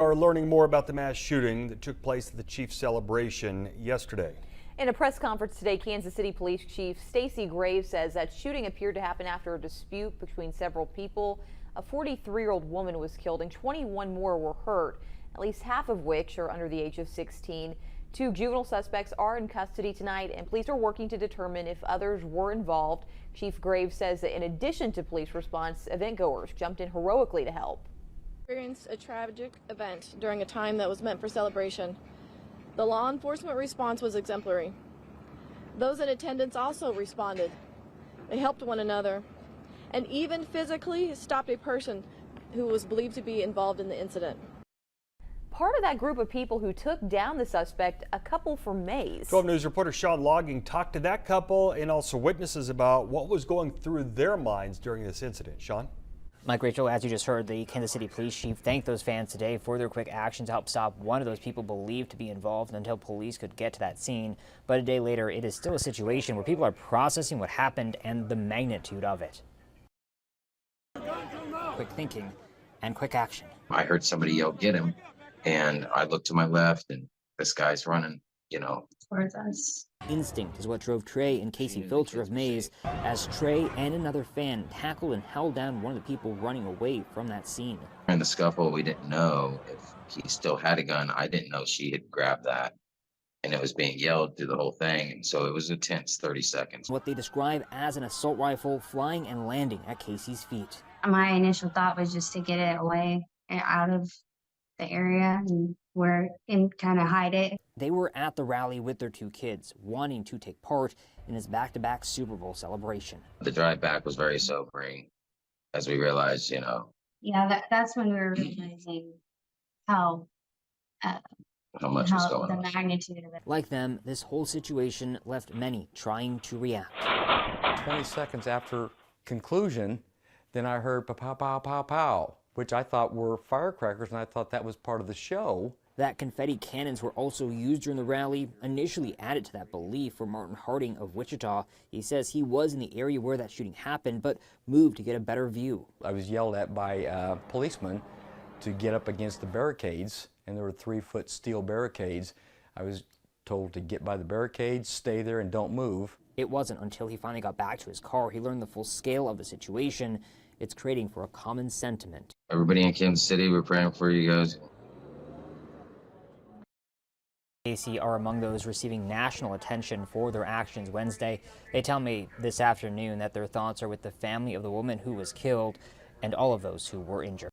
Are learning more about the mass shooting that took place at the Chiefs celebration yesterday. In a press conference today, Kansas City Police Chief Stacey Graves says that shooting appeared to happen after a dispute between several people. A 43-year-old woman was killed and 21 more were hurt, at least half of which are under the age of 16. Two juvenile suspects are in custody tonight, and police are working to determine if others were involved. Chief Graves says that in addition to police response, event-goers jumped in heroically to help. Experienced a tragic event during a time that was meant for celebration. The law enforcement response was exemplary. Those in attendance also responded. They helped one another and even physically stopped a person who was believed to be involved in the incident. Part of that group of people who took down the suspect, a couple from Maize. 12 News reporter Sean Logging talked to that couple and also witnesses about what was going through their minds during this incident. Sean? Mike, Rachel, as you just heard, the Kansas City Police Chief thanked those fans today for their quick action to help stop one of those people believed to be involved until police could get to that scene. But a day later, it is still a situation where people are processing what happened and the magnitude of it. Quick thinking and quick action. I heard somebody yell, "Get him," and I looked to my left and this guy's running, towards us. Instinct is what drove Trey and Casey Filter of Maize as Trey and another fan tackled and held down one of the people running away from that scene. In the scuffle, we didn't know if he still had a gun. I didn't know she had grabbed that, and it was being yelled through the whole thing, and so it was a tense 30 seconds. What they describe as an assault rifle flying and landing at Casey's feet. My initial thought was just to get it away and out of the area and kind of hide it. They were at the rally with their two kids, wanting to take part in his back-to-back Super Bowl celebration. The drive back was very sobering as we realized, Yeah, that's when we were realizing how much was going the on. magnitude of it. Like them, this whole situation left many trying to react. 20 seconds after conclusion, then I heard pow, pow, pow, pow, pow, which I thought were firecrackers, and I thought that was part of the show. That confetti cannons were also used during the rally, initially added to that belief for Martin Harding of Wichita. He says he was in the area where that shooting happened, but moved to get a better view. I was yelled at by policemen to get up against the barricades, and there were 3-foot steel barricades. I was told to get by the barricades, stay there, and don't move. It wasn't until he finally got back to his car he learned the full scale of the situation. It's creating for a common sentiment. Everybody in Kansas City, we're praying for you guys. Casey are among those receiving national attention for their actions Wednesday. They tell me this afternoon that their thoughts are with the family of the woman who was killed and all of those who were injured.